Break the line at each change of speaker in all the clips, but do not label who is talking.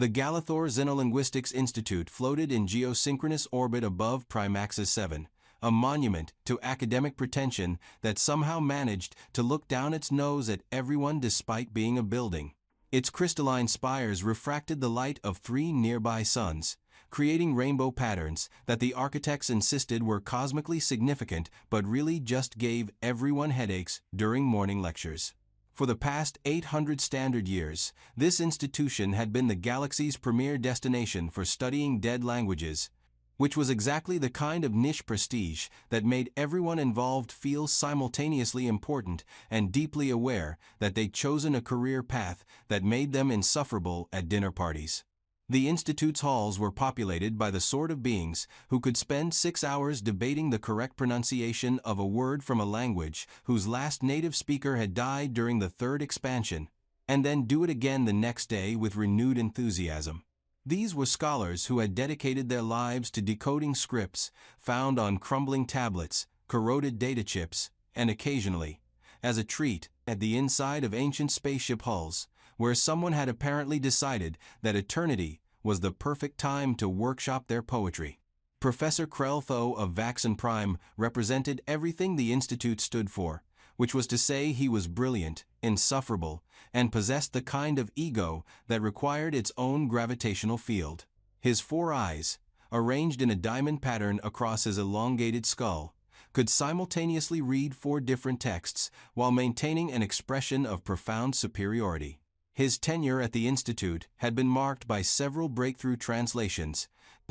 The Galather Xenolinguistics Institute floated in geosynchronous orbit above Primaxis 7, a monument to academic pretension that somehow managed to look down its nose at everyone despite being a building. Its crystalline spires refracted the light of 3 nearby suns, creating rainbow patterns that the architects insisted were cosmically significant but really just gave everyone headaches during morning lectures. For the past 800 standard years, this institution had been the galaxy's premier destination for studying dead languages, which was exactly the kind of niche prestige that made everyone involved feel simultaneously important and deeply aware that they'd chosen a career path that made them insufferable at dinner parties. The Institute's halls were populated by the sort of beings who could spend 6 hours debating the correct pronunciation of a word from a language whose last native speaker had died during the third expansion, and then do it again the next day with renewed enthusiasm. These were scholars who had dedicated their lives to decoding scripts found on crumbling tablets, corroded data chips, and occasionally, as a treat, at the inside of ancient spaceship hulls, where someone had apparently decided that eternity was the perfect time to workshop their poetry. Professor Krell-Tho of Vaxxon Prime represented everything the Institute stood for, which was to say he was brilliant, insufferable, and possessed the kind of ego that required its own gravitational field. His 4 eyes, arranged in a diamond pattern across his elongated skull, could simultaneously read 4 different texts while maintaining an expression of profound superiority. His tenure at the Institute had been marked by several breakthrough translations,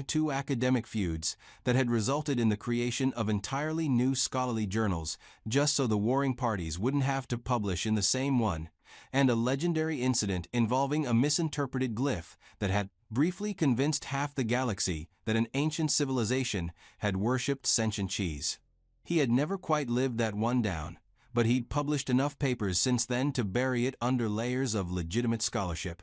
2 academic feuds that had resulted in the creation of entirely new scholarly journals just so the warring parties wouldn't have to publish in the same one, and a legendary incident involving a misinterpreted glyph that had briefly convinced half the galaxy that an ancient civilization had worshipped sentient cheese. He had never quite lived that one down, but he'd published enough papers since then to bury it under layers of legitimate scholarship.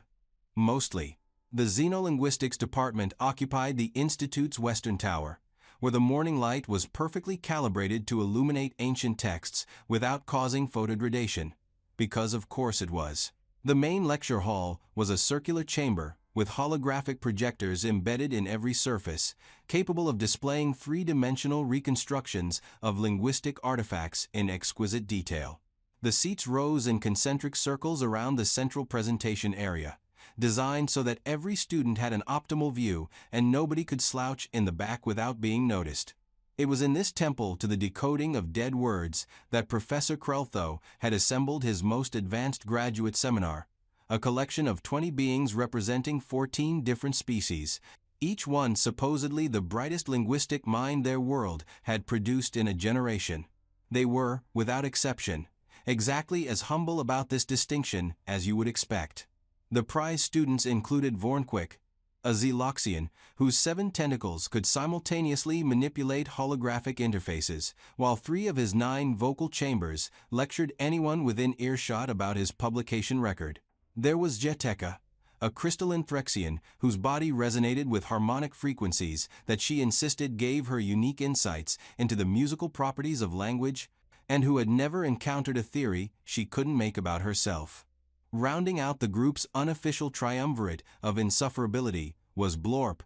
Mostly, the Xenolinguistics department occupied the Institute's western tower, where the morning light was perfectly calibrated to illuminate ancient texts without causing photogradation, because of course it was. The main lecture hall was a circular chamber with holographic projectors embedded in every surface, capable of displaying 3-dimensional reconstructions of linguistic artifacts in exquisite detail. The seats rose in concentric circles around the central presentation area, designed so that every student had an optimal view and nobody could slouch in the back without being noticed. It was in this temple to the decoding of dead words that Professor Krell-Tho had assembled his most advanced graduate seminar, a collection of 20 beings representing 14 different species, each one supposedly the brightest linguistic mind their world had produced in a generation. They were, without exception, exactly as humble about this distinction as you would expect. The prize students included Vornquick, a Xeloxian whose 7 tentacles could simultaneously manipulate holographic interfaces, while 3 of his 9 vocal chambers lectured anyone within earshot about his publication record. There was Jeteka, a crystalline Threxian whose body resonated with harmonic frequencies that she insisted gave her unique insights into the musical properties of language, and who had never encountered a theory she couldn't make about herself. Rounding out the group's unofficial triumvirate of insufferability was Blorp,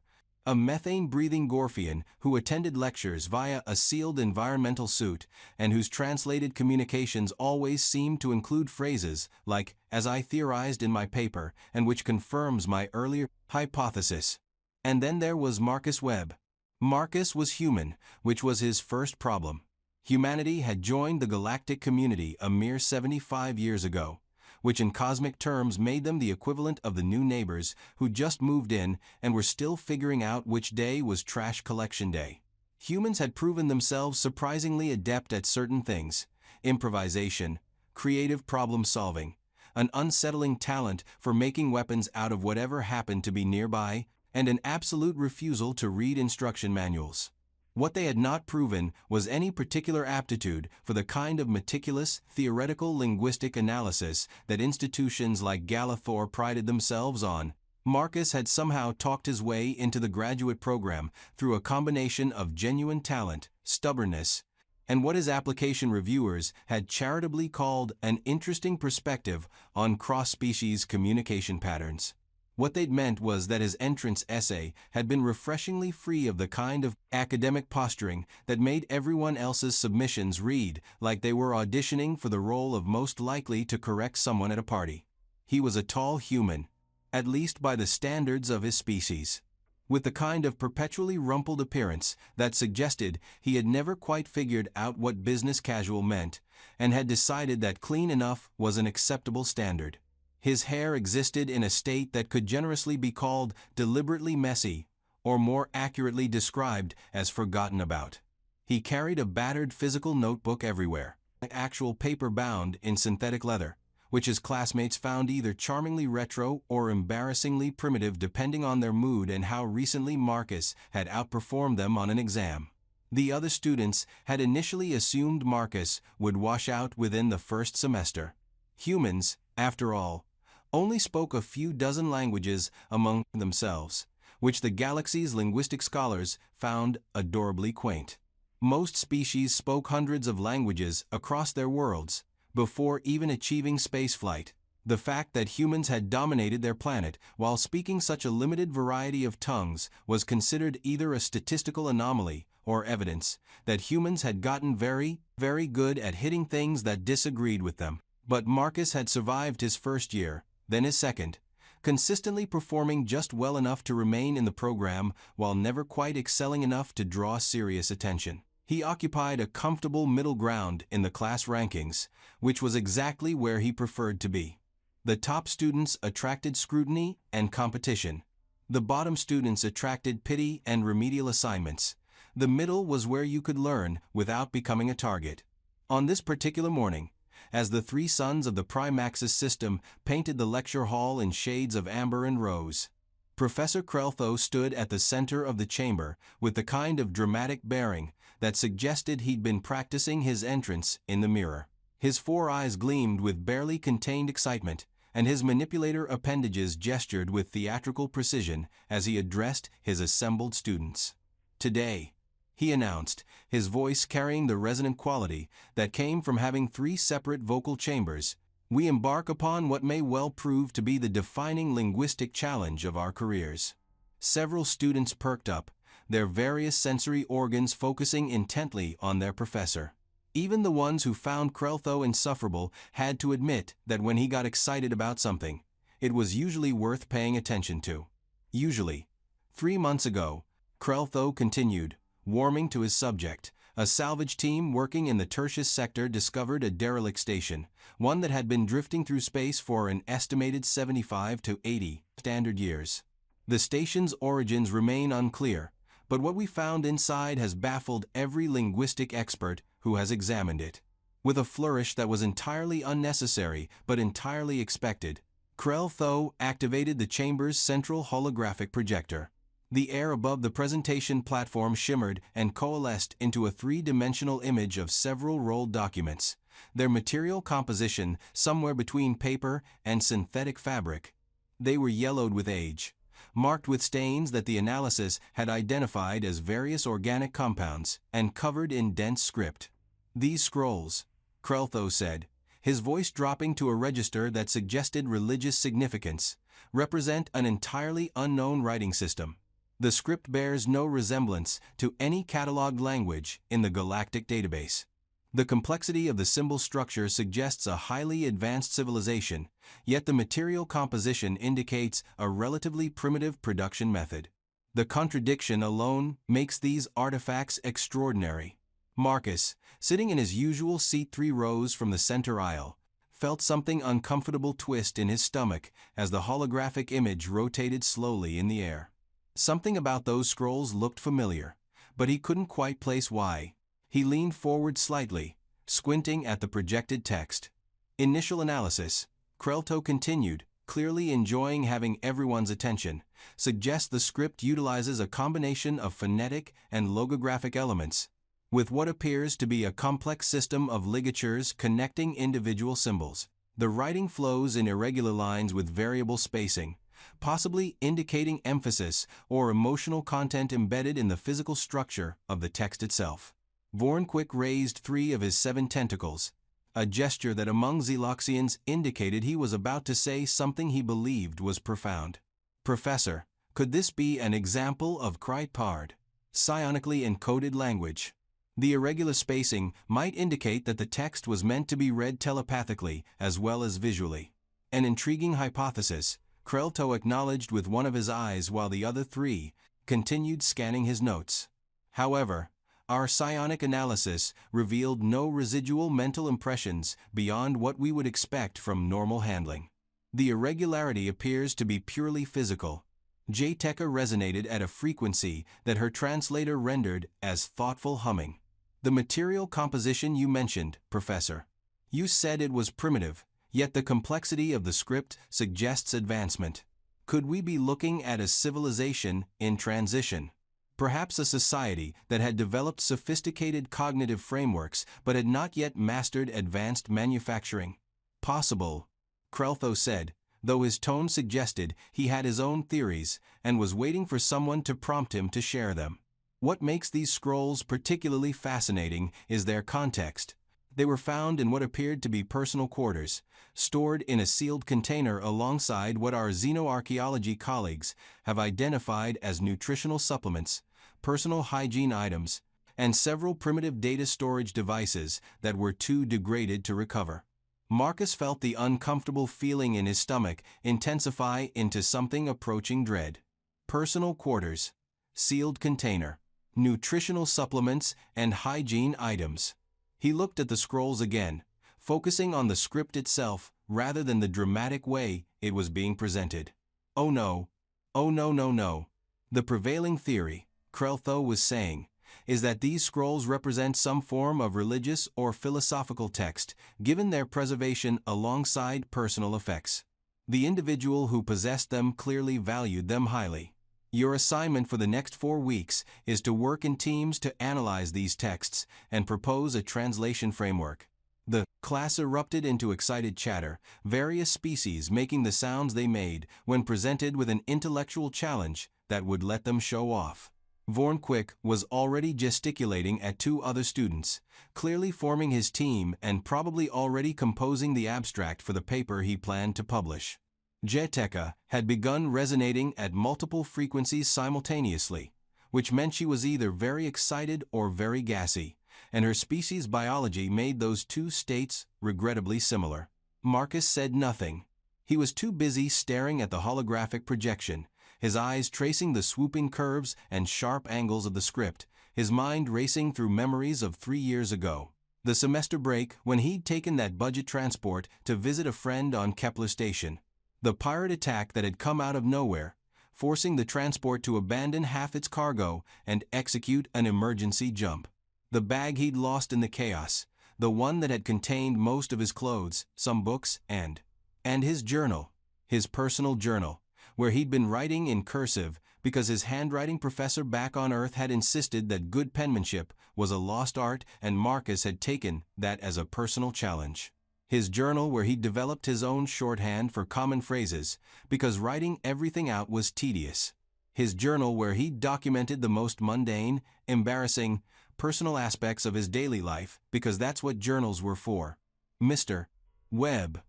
a methane-breathing Gorfian who attended lectures via a sealed environmental suit and whose translated communications always seemed to include phrases like, "as I theorized in my paper," and which confirms my earlier hypothesis. And then there was Marcus Webb. Marcus was human, which was his first problem. Humanity had joined the galactic community a mere 75 years ago, which in cosmic terms made them the equivalent of the new neighbors who just moved in and were still figuring out which day was trash collection day. Humans had proven themselves surprisingly adept at certain things: improvisation, creative problem solving, an unsettling talent for making weapons out of whatever happened to be nearby, and an absolute refusal to read instruction manuals. What they had not proven was any particular aptitude for the kind of meticulous, theoretical linguistic analysis that institutions like Galather prided themselves on. Marcus had somehow talked his way into the graduate program through a combination of genuine talent, stubbornness, and what his application reviewers had charitably called an interesting perspective on cross-species communication patterns. What they'd meant was that his entrance essay had been refreshingly free of the kind of academic posturing that made everyone else's submissions read like they were auditioning for the role of most likely to correct someone at a party. He was a tall human, at least by the standards of his species, with the kind of perpetually rumpled appearance that suggested he had never quite figured out what business casual meant and had decided that clean enough was an acceptable standard. His hair existed in a state that could generously be called deliberately messy, or more accurately described as forgotten about. He carried a battered physical notebook everywhere, actual paper bound in synthetic leather, which his classmates found either charmingly retro or embarrassingly primitive depending on their mood and how recently Marcus had outperformed them on an exam. The other students had initially assumed Marcus would wash out within the first semester. Humans, after all, only spoke a few dozen languages among themselves, which the galaxy's linguistic scholars found adorably quaint. Most species spoke hundreds of languages across their worlds before even achieving spaceflight. The fact that humans had dominated their planet while speaking such a limited variety of tongues was considered either a statistical anomaly or evidence that humans had gotten very, very good at hitting things that disagreed with them. But Marcus had survived his first year, then his second, consistently performing just well enough to remain in the program while never quite excelling enough to draw serious attention. He occupied a comfortable middle ground in the class rankings, which was exactly where he preferred to be. The top students attracted scrutiny and competition. The bottom students attracted pity and remedial assignments. The middle was where you could learn without becoming a target. On this particular morning, as the three sons of the Primaxis system painted the lecture hall in shades of amber and rose, Professor Kreltho stood at the center of the chamber with the kind of dramatic bearing that suggested he'd been practicing his entrance in the mirror. His four eyes gleamed with barely contained excitement, and his manipulator appendages gestured with theatrical precision as he addressed his assembled students. "Today," he announced, his voice carrying the resonant quality that came from having three separate vocal chambers, "we embark upon what may well prove to be the defining linguistic challenge of our careers." Several students perked up, their various sensory organs focusing intently on their professor. Even the ones who found Kreltho insufferable had to admit that when he got excited about something, it was usually worth paying attention to. Usually. 3 months ago, Kreltho continued, warming to his subject, a salvage team working in the Tertius sector discovered a derelict station, one that had been drifting through space for an estimated 75 to 80 standard years. The station's origins remain unclear, but what we found inside has baffled every linguistic expert who has examined it. With a flourish that was entirely unnecessary but entirely expected, Kreltho activated the chamber's central holographic projector. The air above the presentation platform shimmered and coalesced into a three-dimensional image of several rolled documents, their material composition somewhere between paper and synthetic fabric. They were yellowed with age, marked with stains that the analysis had identified as various organic compounds, and covered in dense script. "These scrolls," Kreltho said, his voice dropping to a register that suggested religious significance, "represent an entirely unknown writing system. The script bears no resemblance to any cataloged language in the galactic database. The complexity of the symbol structure suggests a highly advanced civilization, yet the material composition indicates a relatively primitive production method. The contradiction alone makes these artifacts extraordinary." Marcus, sitting in his usual seat 3 rows from the center aisle, felt something uncomfortable twist in his stomach as the holographic image rotated slowly in the air. Something about those scrolls looked familiar, but he couldn't quite place why. He leaned forward slightly, squinting at the projected text. "Initial analysis," Kreltho continued, clearly enjoying having everyone's attention, "suggests the script utilizes a combination of phonetic and logographic elements, with what appears to be a complex system of ligatures connecting individual symbols. The writing flows in irregular lines with variable spacing, possibly indicating emphasis or emotional content embedded in the physical structure of the text itself." Vornquick raised 3 of his 7 tentacles, a gesture that among Xeloxians indicated he was about to say something he believed was profound. Professor, could this be an example of Krite-Pard, psionically encoded language? The irregular spacing might indicate that the text was meant to be read telepathically as well as visually. An intriguing hypothesis, Krelto acknowledged with one of his eyes while the other three continued scanning his notes. However, our psionic analysis revealed no residual mental impressions beyond what we would expect from normal handling. The irregularity appears to be purely physical. Jateka resonated at a frequency that her translator rendered as thoughtful humming. The material composition you mentioned, Professor. You said it was primitive, yet the complexity of the script suggests advancement. Could we be looking at a civilization in transition? Perhaps a society that had developed sophisticated cognitive frameworks but had not yet mastered advanced manufacturing? Possible, Kreltho said, though his tone suggested he had his own theories and was waiting for someone to prompt him to share them. What makes these scrolls particularly fascinating is their context. They were found in what appeared to be personal quarters, stored in a sealed container alongside what our xenoarchaeology colleagues have identified as nutritional supplements, personal hygiene items, and several primitive data storage devices that were too degraded to recover. Marcus felt the uncomfortable feeling in his stomach intensify into something approaching dread. Personal quarters, sealed container, nutritional supplements, and hygiene items. He looked at the scrolls again, focusing on the script itself rather than the dramatic way it was being presented. Oh no. Oh no no no. The prevailing theory, Kreltho was saying, is that these scrolls represent some form of religious or philosophical text, given their preservation alongside personal effects. The individual who possessed them clearly valued them highly. Your assignment for the next 4 weeks is to work in teams to analyze these texts and propose a translation framework. The class erupted into excited chatter, various species making the sounds they made when presented with an intellectual challenge that would let them show off. Vornquick was already gesticulating at 2 other students, clearly forming his team and probably already composing the abstract for the paper he planned to publish. Jateka had begun resonating at multiple frequencies simultaneously, which meant she was either very excited or very gassy, and her species biology made those 2 states regrettably similar. Marcus said nothing. He was too busy staring at the holographic projection, his eyes tracing the swooping curves and sharp angles of the script, his mind racing through memories of 3 years ago. The semester break when he'd taken that budget transport to visit a friend on Kepler Station. The pirate attack that had come out of nowhere, forcing the transport to abandon half its cargo and execute an emergency jump. The bag he'd lost in the chaos, the one that had contained most of his clothes, some books, and his journal, his personal journal, where he'd been writing in cursive because his handwriting professor back on Earth had insisted that good penmanship was a lost art and Marcus had taken that as a personal challenge. His journal where he developed his own shorthand for common phrases, because writing everything out was tedious. His journal where he documented the most mundane, embarrassing, personal aspects of his daily life, because that's what journals were for. Mr. Webb.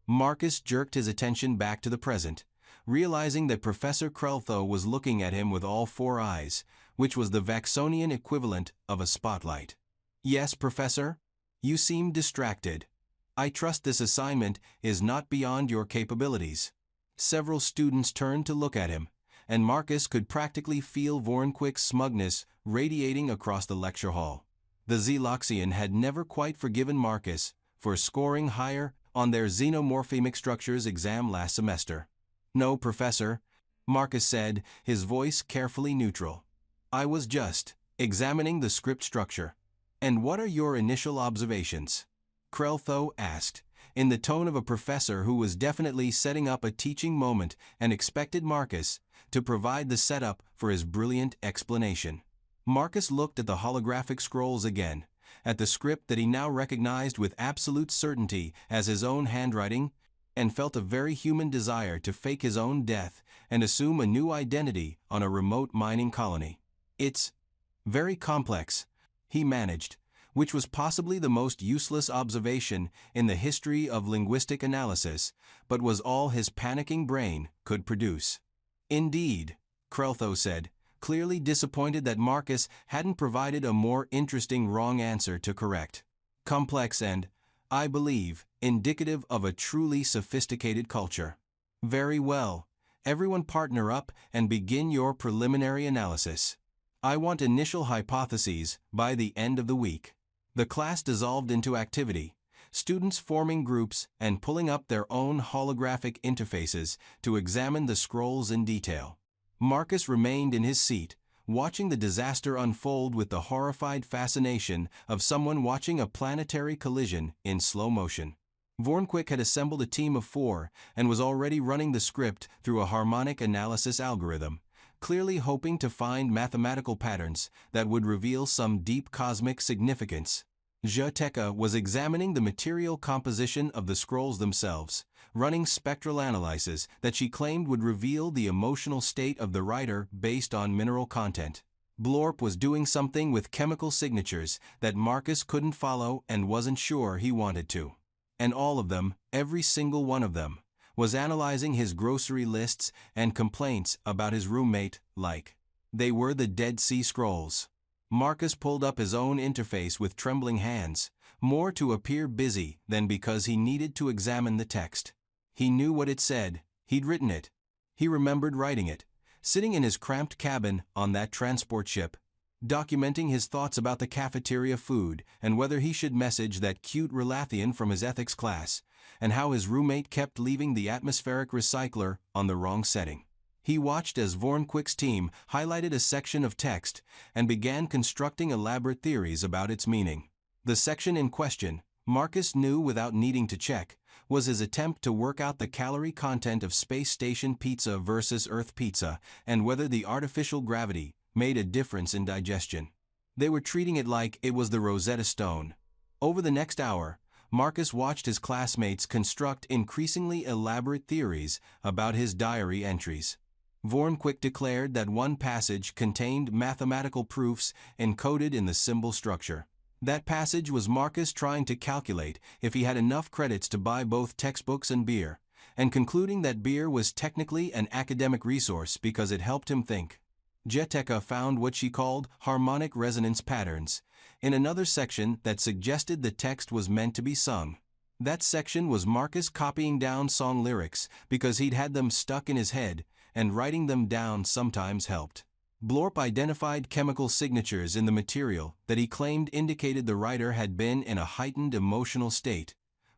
Marcus jerked his attention back to the present, realizing that Professor Kreltho was looking at him with all 4 eyes, which was the Vaxonian equivalent of a spotlight. Yes, Professor? You seem distracted. I trust this assignment is not beyond your capabilities. Several students turned to look at him, and Marcus could practically feel Vornquick's smugness radiating across the lecture hall. The Xeloxian had never quite forgiven Marcus for scoring higher on their xenomorphemic structures exam last semester. No, Professor, Marcus said, his voice carefully neutral. I was just examining the script structure. And what are your initial observations? Kreltho asked, in the tone of a professor who was definitely setting up a teaching moment and expected Marcus to provide the setup for his brilliant explanation. Marcus looked at the holographic scrolls again, at the script that he now recognized with absolute certainty as his own handwriting, and felt a very human desire to fake his own death and assume a new identity on a remote mining colony. It's very complex, he managed, which was possibly the most useless observation in the history of linguistic analysis, but was all his panicking brain could produce. Indeed, Kreltho said, clearly disappointed that Marcus hadn't provided a more interesting wrong answer to correct. Complex and, I believe, indicative of a truly sophisticated culture. Very well. Everyone partner up and begin your preliminary analysis. I want initial hypotheses by the end of the week. The class dissolved into activity, students forming groups and pulling up their own holographic interfaces to examine the scrolls in detail. Marcus remained in his seat, watching the disaster unfold with the horrified fascination of someone watching a planetary collision in slow motion. Vornquick had assembled a team of 4 and was already running the script through a harmonic analysis algorithm, clearly hoping to find mathematical patterns that would reveal some deep cosmic significance. Jyotika was examining the material composition of the scrolls themselves, running spectral analyses that she claimed would reveal the emotional state of the writer based on mineral content. Blorp was doing something with chemical signatures that Marcus couldn't follow and wasn't sure he wanted to. And all of them, every single one of them, was analyzing his grocery lists and complaints about his roommate, like they were the Dead Sea Scrolls. Marcus pulled up his own interface with trembling hands, more to appear busy than because he needed to examine the text. He knew what it said, he'd written it. He remembered writing it, sitting in his cramped cabin on that transport ship, documenting his thoughts about the cafeteria food and whether he should message that cute Relathian from his ethics class, and how his roommate kept leaving the atmospheric recycler on the wrong setting. He watched as Vornquick's team highlighted a section of text and began constructing elaborate theories about its meaning. The section in question, Marcus knew without needing to check, was his attempt to work out the calorie content of space station pizza versus Earth pizza and whether the artificial gravity made a difference in digestion. They were treating it like it was the Rosetta Stone. Over the next hour, Marcus watched his classmates construct increasingly elaborate theories about his diary entries. Vornquick declared that one passage contained mathematical proofs encoded in the symbol structure. That passage was Marcus trying to calculate if he had enough credits to buy both textbooks and beer, and concluding that beer was technically an academic resource because it helped him think. Jyotika found what she called harmonic resonance patterns in another section that suggested the text was meant to be sung. That section was Marcus copying down song lyrics because he'd had them stuck in his head, and writing them down sometimes helped. Blorp identified chemical signatures in the material that he claimed indicated the writer had been in a heightened emotional state,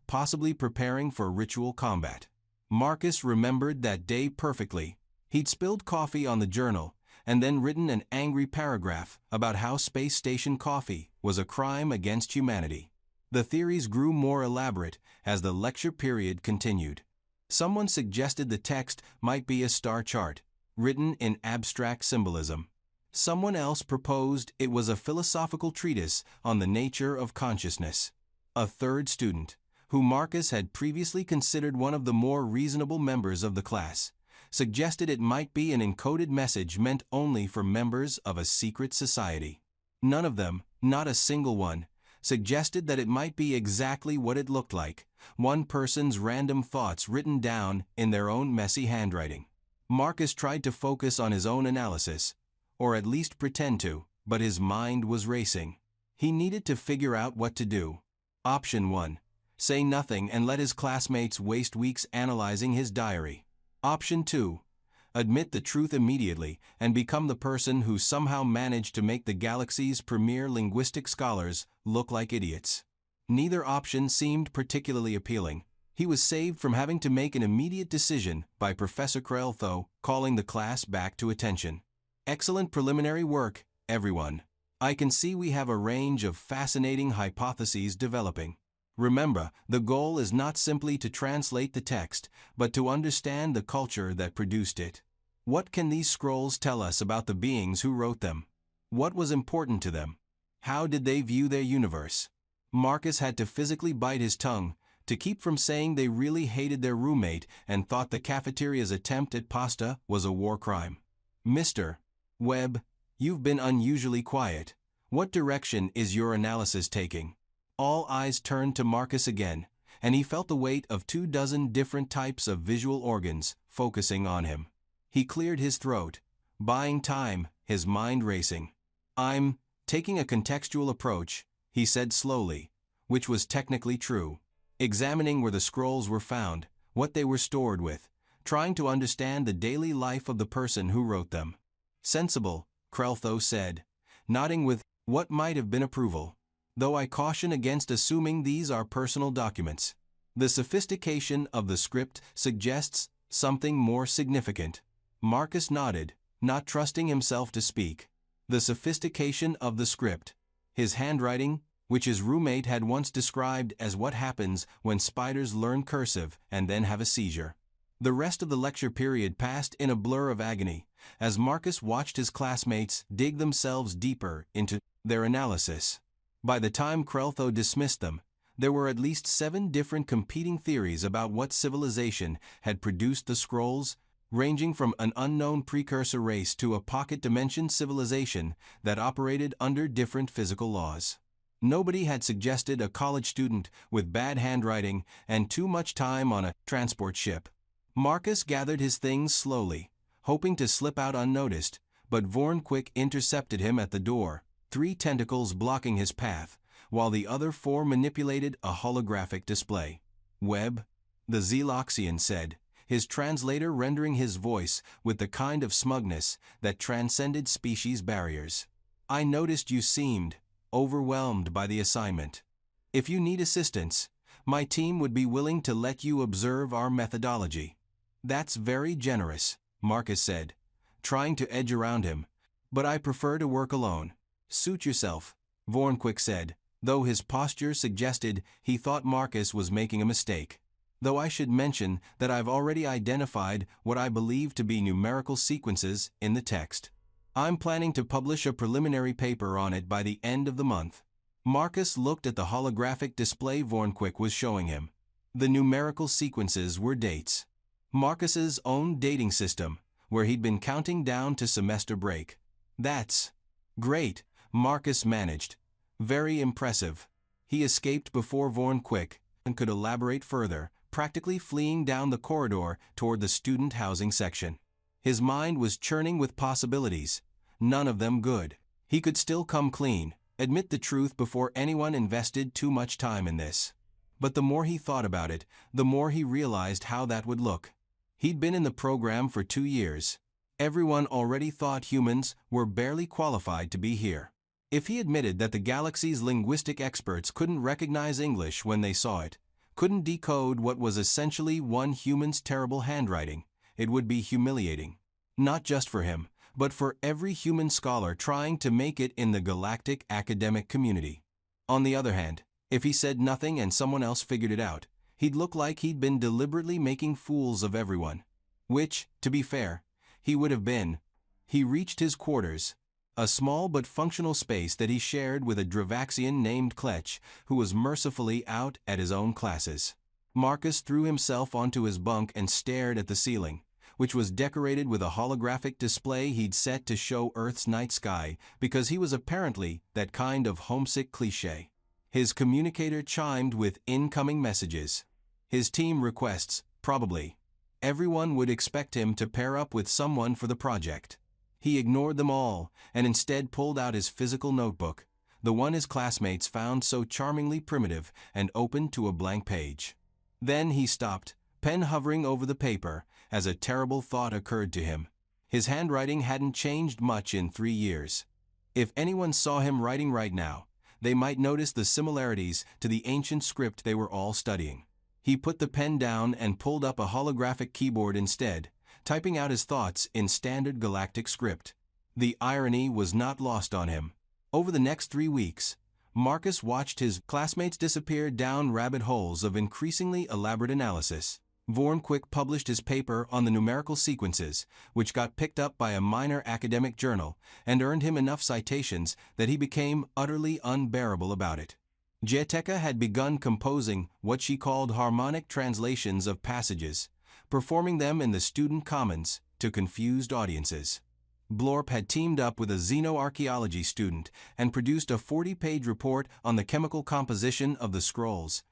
possibly preparing for ritual combat. Marcus remembered that day perfectly. He'd spilled coffee on the journal and then written an angry paragraph about how space station coffee was a crime against humanity. The theories grew more elaborate as the lecture period continued. Someone suggested the text might be a star chart, written in abstract symbolism. Someone else proposed it was a philosophical treatise on the nature of consciousness. A third student, who Marcus had previously considered one of the more reasonable members of the class, suggested it might be an encoded message meant only for members of a secret society. None of them, not a single one, suggested that it might be exactly what it looked like, one person's random thoughts written down in their own messy handwriting. Marcus tried to focus on his own analysis, or at least pretend to, but his mind was racing. He needed to figure out what to do. Option 1. Say nothing and let his classmates waste weeks analyzing his diary. Option 2. Admit the truth immediately and become the person who somehow managed to make the galaxy's premier linguistic scholars look like idiots. Neither option seemed particularly appealing. He was saved from having to make an immediate decision by Professor Kreltho calling the class back to attention. Excellent preliminary work, everyone. I can see we have a range of fascinating hypotheses developing. Remember, the goal is not simply to translate the text, but to understand the culture that produced it. What can these scrolls tell us about the beings who wrote them? What was important to them? How did they view their universe? Marcus had to physically bite his tongue to keep from saying they really hated their roommate and thought the cafeteria's attempt at pasta was a war crime. Mr. Webb, you've been unusually quiet. What direction is your analysis taking? All eyes turned to Marcus again, and he felt the weight of 24 different types of visual organs focusing on him. He cleared his throat, buying time, his mind racing. "I'm taking a contextual approach," he said slowly, which was technically true. "Examining where the scrolls were found, what they were stored with, trying to understand the daily life of the person who wrote them." "Sensible," Kreltho said, nodding with what might have been approval. "Though I caution against assuming these are personal documents. The sophistication of the script suggests something more significant." Marcus nodded, not trusting himself to speak. The sophistication of the script. His handwriting, which his roommate had once described as what happens when spiders learn cursive and then have a seizure. The rest of the lecture period passed in a blur of agony, as Marcus watched his classmates dig themselves deeper into their analysis. By the time Kreltho dismissed them, there were at least 7 different competing theories about what civilization had produced the scrolls, ranging from an unknown precursor race to a pocket-dimension civilization that operated under different physical laws. Nobody had suggested a college student with bad handwriting and too much time on a transport ship. Marcus gathered his things slowly, hoping to slip out unnoticed, but Vornquick intercepted him at the door, 3 tentacles blocking his path, while the other 4 manipulated a holographic display. "Webb," the Zeloxian said, his translator rendering his voice with the kind of smugness that transcended species barriers. "I noticed you seemed overwhelmed by the assignment. If you need assistance, my team would be willing to let you observe our methodology." "That's very generous," Marcus said, trying to edge around him, "but I prefer to work alone." "Suit yourself," Vornquick said, though his posture suggested he thought Marcus was making a mistake. "Though I should mention that I've already identified what I believe to be numerical sequences in the text. I'm planning to publish a preliminary paper on it by the end of the month." Marcus looked at the holographic display Vornquick was showing him. The numerical sequences were dates. Marcus's own dating system, where he'd been counting down to semester break. "That's great," Marcus managed. "Very impressive." He escaped before Vornquick and could elaborate further, practically fleeing down the corridor toward the student housing section. His mind was churning with possibilities, none of them good. He could still come clean, admit the truth before anyone invested too much time in this. But the more he thought about it, the more he realized how that would look. He'd been in the program for 2 years. Everyone already thought humans were barely qualified to be here. If he admitted that the galaxy's linguistic experts couldn't recognize English when they saw it, couldn't decode what was essentially one human's terrible handwriting, it would be humiliating. Not just for him, but for every human scholar trying to make it in the galactic academic community. On the other hand, if he said nothing and someone else figured it out, he'd look like he'd been deliberately making fools of everyone. Which, to be fair, he would have been. He reached his quarters, a small but functional space that he shared with a Dravaxian named Kletch, who was mercifully out at his own classes. Marcus threw himself onto his bunk and stared at the ceiling, which was decorated with a holographic display he'd set to show Earth's night sky because he was apparently that kind of homesick cliché. His communicator chimed with incoming messages. His team requests, probably. Everyone would expect him to pair up with someone for the project. He ignored them all and instead pulled out his physical notebook, the one his classmates found so charmingly primitive, and opened to a blank page. Then he stopped, pen hovering over the paper, as a terrible thought occurred to him. His handwriting hadn't changed much in 3 years. If anyone saw him writing right now, they might notice the similarities to the ancient script they were all studying. He put the pen down and pulled up a holographic keyboard instead, typing out his thoughts in standard galactic script. The irony was not lost on him. Over the next 3 weeks, Marcus watched his classmates disappear down rabbit holes of increasingly elaborate analysis. Vornquick published his paper on the numerical sequences, which got picked up by a minor academic journal and earned him enough citations that he became utterly unbearable about it. Jeteka had begun composing what she called harmonic translations of passages, performing them in the student commons to confused audiences. Blorp had teamed up with a xenoarchaeology student and produced a 40-page report on the chemical composition of the scrolls,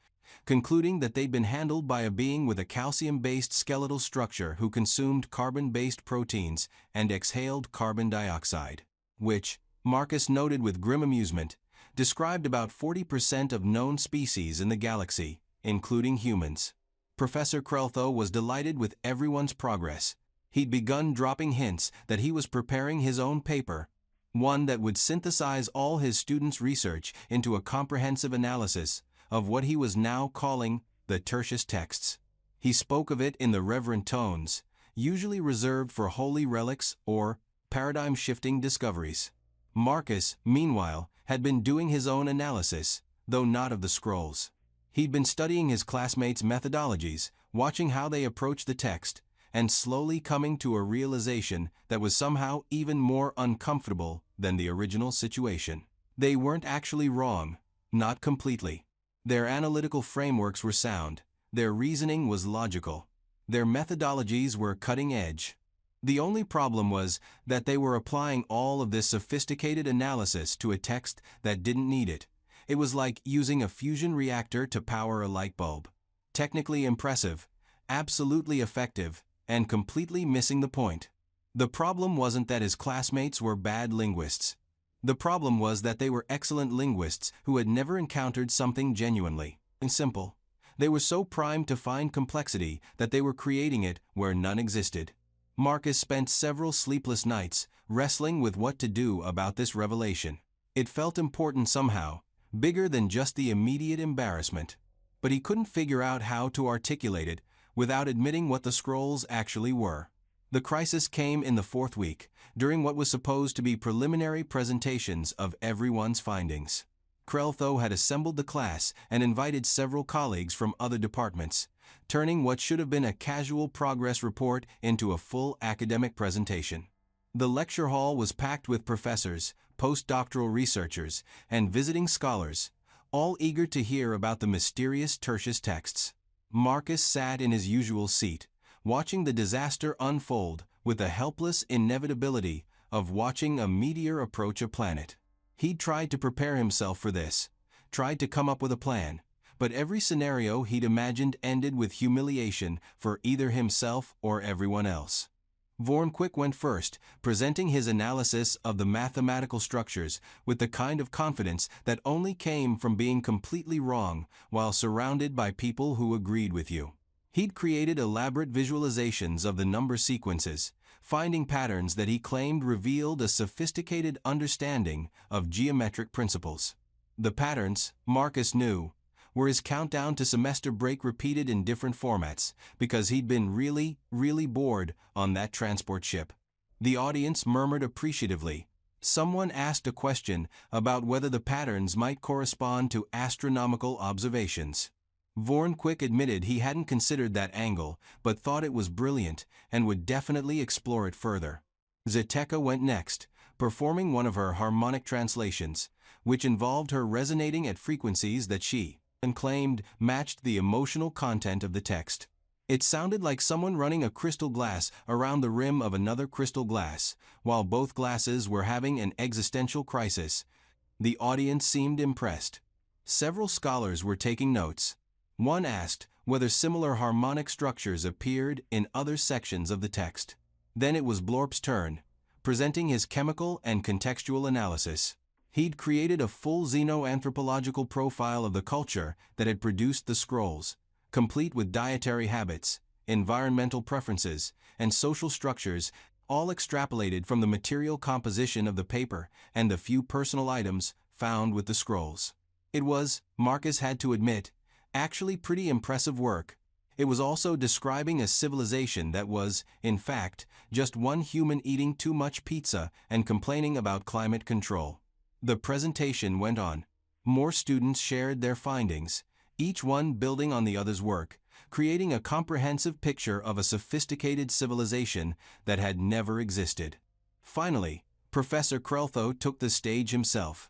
concluding that they'd been handled by a being with a calcium-based skeletal structure who consumed carbon-based proteins and exhaled carbon dioxide, which, Marcus noted with grim amusement, described about 40% of known species in the galaxy, including humans. Professor Kreltho was delighted with everyone's progress. He'd begun dropping hints that he was preparing his own paper, one that would synthesize all his students' research into a comprehensive analysis of what he was now calling the Tertius texts. He spoke of it in the reverent tones, usually reserved for holy relics or paradigm-shifting discoveries. Marcus, meanwhile, had been doing his own analysis, though not of the scrolls. He'd been studying his classmates' methodologies, watching how they approached the text, and slowly coming to a realization that was somehow even more uncomfortable than the original situation. They weren't actually wrong, not completely. Their analytical frameworks were sound, their reasoning was logical, their methodologies were cutting edge. The only problem was that they were applying all of this sophisticated analysis to a text that didn't need it. It was like using a fusion reactor to power a light bulb. Technically impressive, absolutely effective, and completely missing the point. The problem wasn't that his classmates were bad linguists. The problem was that they were excellent linguists who had never encountered something genuinely simple. They were so primed to find complexity that they were creating it where none existed. Marcus spent several sleepless nights wrestling with what to do about this revelation. It felt important somehow, bigger than just the immediate embarrassment. But he couldn't figure out how to articulate it without admitting what the scrolls actually were. The crisis came in the fourth week, during what was supposed to be preliminary presentations of everyone's findings. Kreltho had assembled the class and invited several colleagues from other departments, turning what should have been a casual progress report into a full academic presentation. The lecture hall was packed with professors, postdoctoral researchers, and visiting scholars, all eager to hear about the mysterious Tertius texts. Marcus sat in his usual seat, watching the disaster unfold with the helpless inevitability of watching a meteor approach a planet. He'd tried to prepare himself for this, tried to come up with a plan, but every scenario he'd imagined ended with humiliation for either himself or everyone else. Vornquick went first, presenting his analysis of the mathematical structures with the kind of confidence that only came from being completely wrong while surrounded by people who agreed with you. He'd created elaborate visualizations of the number sequences, finding patterns that he claimed revealed a sophisticated understanding of geometric principles. The patterns, Marcus knew, were his countdown to semester break repeated in different formats, because he'd been really bored on that transport ship. The audience murmured appreciatively. Someone asked a question about whether the patterns might correspond to astronomical observations. Vornquick admitted he hadn't considered that angle, but thought it was brilliant and would definitely explore it further. Zeteka went next, performing one of her harmonic translations, which involved her resonating at frequencies that she claimed matched the emotional content of the text. It sounded like someone running a crystal glass around the rim of another crystal glass, while both glasses were having an existential crisis. The audience seemed impressed. Several scholars were taking notes. One asked whether similar harmonic structures appeared in other sections of the text. Then it was Blorp's turn, presenting his chemical and contextual analysis. He'd created a full xenoanthropological profile of the culture that had produced the scrolls, complete with dietary habits, environmental preferences, and social structures, all extrapolated from the material composition of the paper and the few personal items found with the scrolls. It was, Marcus had to admit, actually pretty impressive work. It was also describing a civilization that was, in fact, just one human eating too much pizza and complaining about climate control. The presentation went on. More students shared their findings, each one building on the other's work, creating a comprehensive picture of a sophisticated civilization that had never existed. Finally, Professor Kreltho took the stage himself.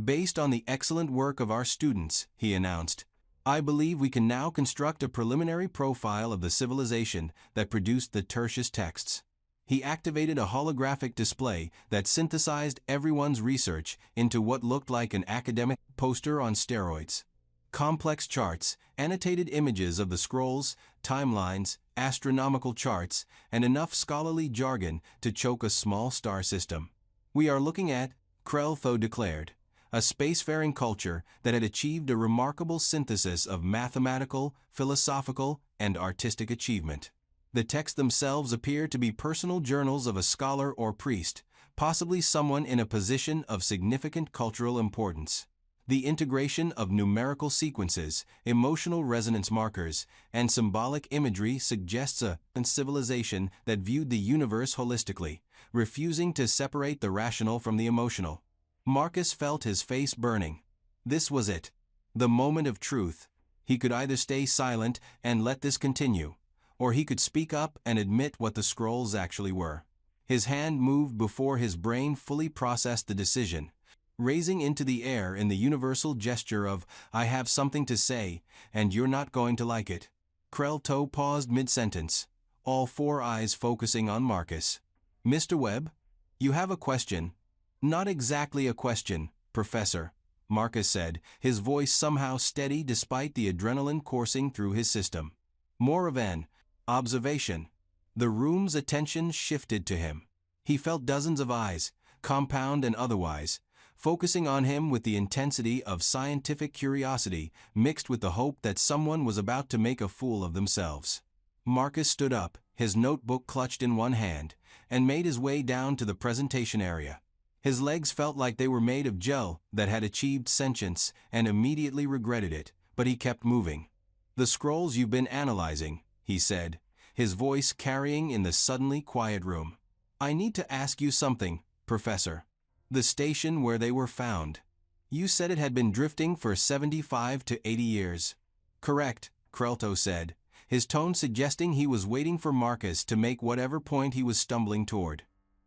Based on the excellent work of our students, he announced, I believe we can now construct a preliminary profile of the civilization that produced the Tertius texts. He activated a holographic display that synthesized everyone's research into what looked like an academic poster on steroids. Complex charts, annotated images of the scrolls, timelines, astronomical charts, and enough scholarly jargon to choke a small star system. We are looking at, Krell-Tho declared, a spacefaring culture that had achieved a remarkable synthesis of mathematical, philosophical, and artistic achievement. The texts themselves appear to be personal journals of a scholar or priest, possibly someone in a position of significant cultural importance. The integration of numerical sequences, emotional resonance markers, and symbolic imagery suggests a civilization that viewed the universe holistically, refusing to separate the rational from the emotional. Marcus felt his face burning. This was it. The moment of truth. He could either stay silent and let this continue, or he could speak up and admit what the scrolls actually were. His hand moved before his brain fully processed the decision, raising into the air in the universal gesture of, I have something to say, and you're not going to like it. Krell-Tho paused mid-sentence, all four eyes focusing on Marcus. Mr. Webb? You have a question. Not exactly a question, Professor, Marcus said, his voice somehow steady despite the adrenaline coursing through his system. More of an observation. The room's attention shifted to him. He felt dozens of eyes, compound and otherwise, focusing on him with the intensity of scientific curiosity mixed with the hope that someone was about to make a fool of themselves. Marcus stood up, his notebook clutched in one hand, and made his way down to the presentation area. His legs felt like they were made of gel that had achieved sentience and immediately regretted it, but he kept moving. The scrolls you've been analyzing, he said, his voice carrying in the suddenly quiet room. I need to ask you something, Professor. The station where they were found. You said it had been drifting for 75 to 80 years. Correct, Krell-Tho said, his tone suggesting he was waiting for Marcus to make whatever point he was stumbling toward.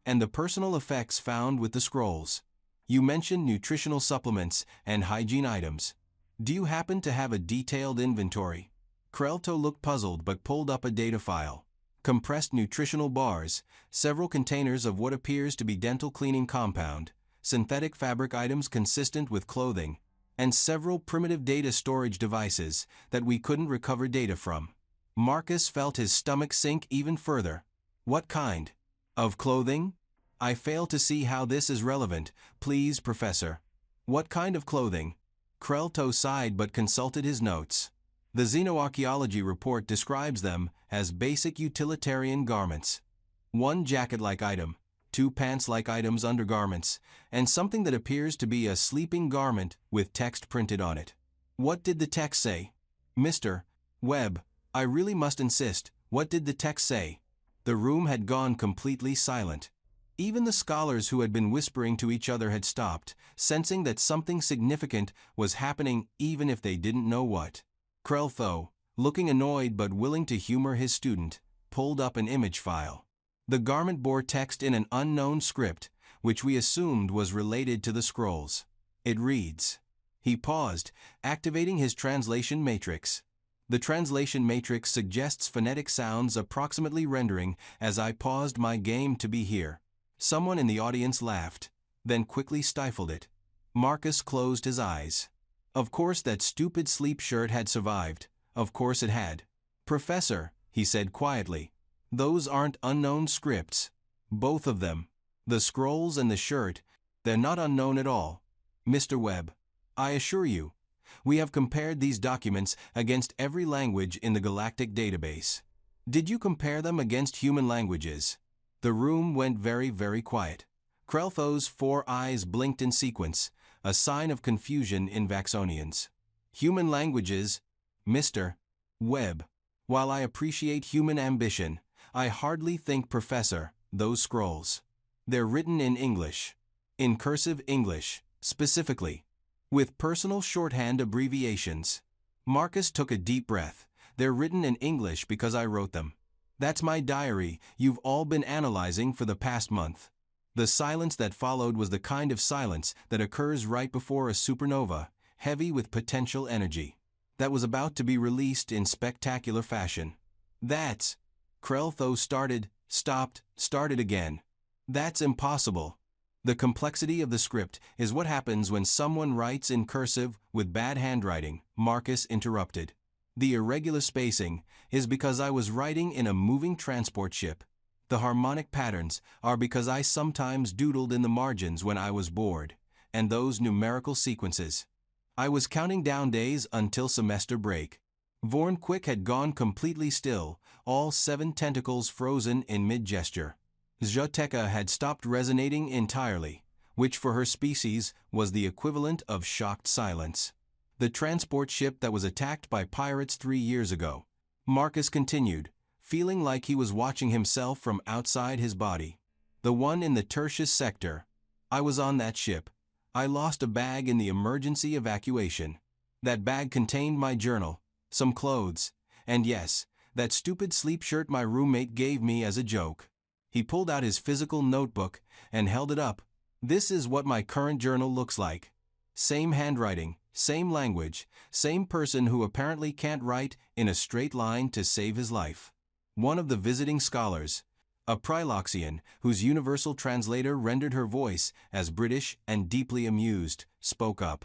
And the personal effects found with the scrolls. You mentioned nutritional supplements and hygiene items. Do you happen to have a detailed inventory? Krell-Tho looked puzzled but pulled up a data file. Compressed nutritional bars, several containers of what appears to be dental cleaning compound, synthetic fabric items consistent with clothing, and several primitive data storage devices that we couldn't recover data from. Marcus felt his stomach sink even further. What kind of clothing? I fail to see how this is relevant, please, Professor. What kind of clothing? Krell-Tho sighed but consulted his notes. The xenoarchaeology report describes them as basic utilitarian garments. One jacket-like item, two pants-like items undergarments, and something that appears to be a sleeping garment with text printed on it. What did the text say? Mr. Webb, I really must insist, what did the text say? The room had gone completely silent. Even the scholars who had been whispering to each other had stopped, sensing that something significant was happening even if they didn't know what. Krell-Tho, looking annoyed but willing to humor his student, pulled up an image file. The garment bore text in an unknown script, which we assumed was related to the scrolls. It reads. He paused, activating his translation matrix. The translation matrix suggests phonetic sounds approximately rendering as I paused my game to be here. Someone in the audience laughed, then quickly stifled it. Marcus closed his eyes. Of course that stupid sleep shirt had survived. Of course it had. Professor, he said quietly, those aren't unknown scripts. Both of them. The scrolls and the shirt, they're not unknown at all. Mr. Webb, I assure you, we have compared these documents against every language in the galactic database. Did you compare them against human languages? The room went very, very quiet. Krell-Tho's four eyes blinked in sequence, a sign of confusion in Vaxonians. Human languages, Mr. Webb. While I appreciate human ambition, I hardly think, Professor, those scrolls. They're written in English. In cursive English, specifically. With personal shorthand abbreviations. Marcus took a deep breath. They're written in English because I wrote them. That's my diary you've all been analyzing for the past month. The silence that followed was the kind of silence that occurs right before a supernova, heavy with potential energy, that was about to be released in spectacular fashion. That's... Krell-Tho started again. That's impossible. The complexity of the script is what happens when someone writes in cursive with bad handwriting, Marcus interrupted. The irregular spacing is because I was writing in a moving transport ship. The harmonic patterns are because I sometimes doodled in the margins when I was bored. And those numerical sequences. I was counting down days until semester break. Vorn Quick had gone completely still, all 7 tentacles frozen in mid-gesture. Zhoteka had stopped resonating entirely, which for her species was the equivalent of shocked silence. The transport ship that was attacked by pirates 3 years ago. Marcus continued, feeling like he was watching himself from outside his body. The one in the Tertius sector. I was on that ship. I lost a bag in the emergency evacuation. That bag contained my journal, some clothes, and yes, that stupid sleep shirt my roommate gave me as a joke. He pulled out his physical notebook and held it up. This is what my current journal looks like. Same handwriting, same language, same person who apparently can't write in a straight line to save his life. One of the visiting scholars, a Priloxian whose universal translator rendered her voice as British and deeply amused, spoke up.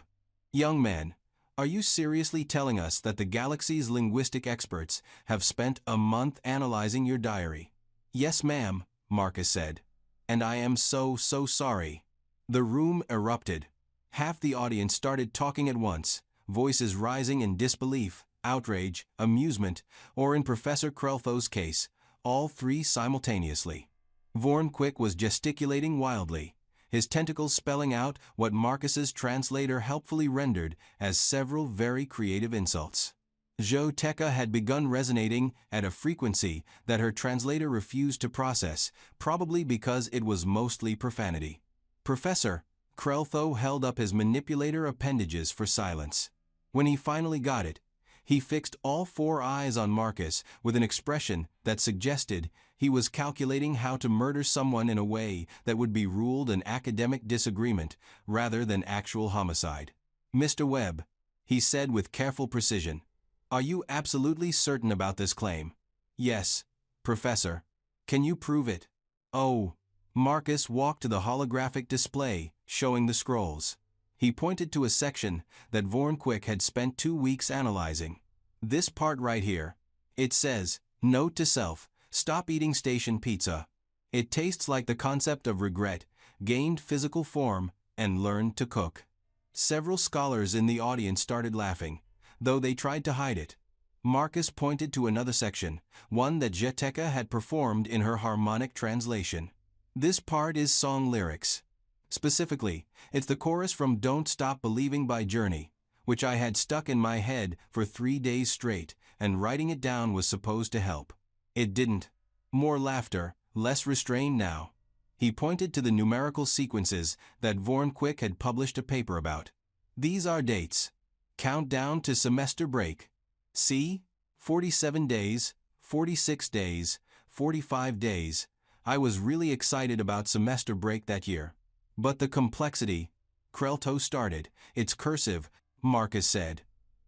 Young man, are you seriously telling us that the galaxy's linguistic experts have spent a month analyzing your diary? Yes, ma'am, Marcus said. And I am so sorry. The room erupted. Half the audience started talking at once, voices rising in disbelief, outrage, amusement, or in Professor Kreltho's case, all 3 simultaneously. Vorn Quick was gesticulating wildly, his tentacles spelling out what Marcus's translator helpfully rendered as several very creative insults. Zhoteka had begun resonating at a frequency that her translator refused to process, probably because it was mostly profanity. Professor, Kreltho held up his manipulator appendages for silence. When he finally got it, he fixed all 4 eyes on Marcus with an expression that suggested he was calculating how to murder someone in a way that would be ruled an academic disagreement rather than actual homicide. Mr. Webb, he said with careful precision, are you absolutely certain about this claim? Yes, Professor. Can you prove it? Oh. Marcus walked to the holographic display, showing the scrolls. He pointed to a section that Vorn Quick had spent 2 weeks analyzing. This part right here. It says, note to self, stop eating station pizza. It tastes like the concept of regret, gained physical form, and learned to cook. Several scholars in the audience started laughing, though they tried to hide it. Marcus pointed to another section, one that Zhoteka had performed in her harmonic translation. This part is song lyrics. Specifically, it's the chorus from Don't Stop Believing by Journey, which I had stuck in my head for 3 days straight, and writing it down was supposed to help. It didn't. More laughter, less restrained now. He pointed to the numerical sequences that Vorn Quick had published a paper about. These are dates. Countdown to semester break. See? 47 days, 46 days, 45 days. I was really excited about semester break that year. But the complexity. Kreltho started. It's cursive, Marcus said.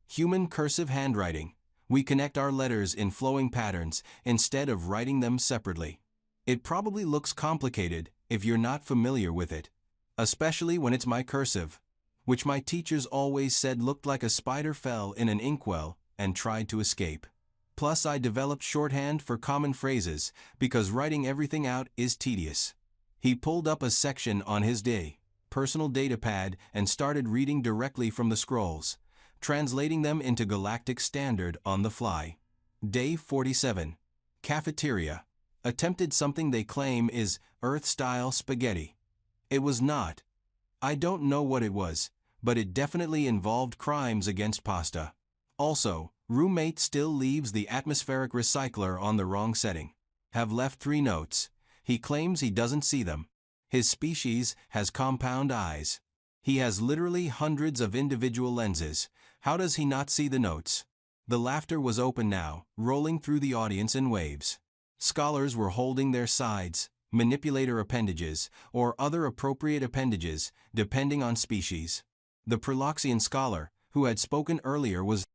Human cursive handwriting. We connect our letters in flowing patterns instead of writing them separately. It probably looks complicated if you're not familiar with it. Especially when it's my cursive, which my teachers always said looked like a spider fell in an inkwell and tried to escape. Plus I developed shorthand for common phrases because writing everything out is tedious. He pulled up a section on his personal data pad and started reading directly from the scrolls, translating them into galactic standard on the fly. Day 47. Cafeteria. Attempted something they claim is Earth-style spaghetti. It was not. I don't know what it was, but it definitely involved crimes against pasta. Also, roommate still leaves the atmospheric recycler on the wrong setting. Have left 3 notes. He claims he doesn't see them. His species has compound eyes. He has literally hundreds of individual lenses. How does he not see the notes? The laughter was open now, rolling through the audience in waves. Scholars were holding their sides, manipulator appendages, or other appropriate appendages, depending on species. The Priloxian scholar, who had spoken earlier, was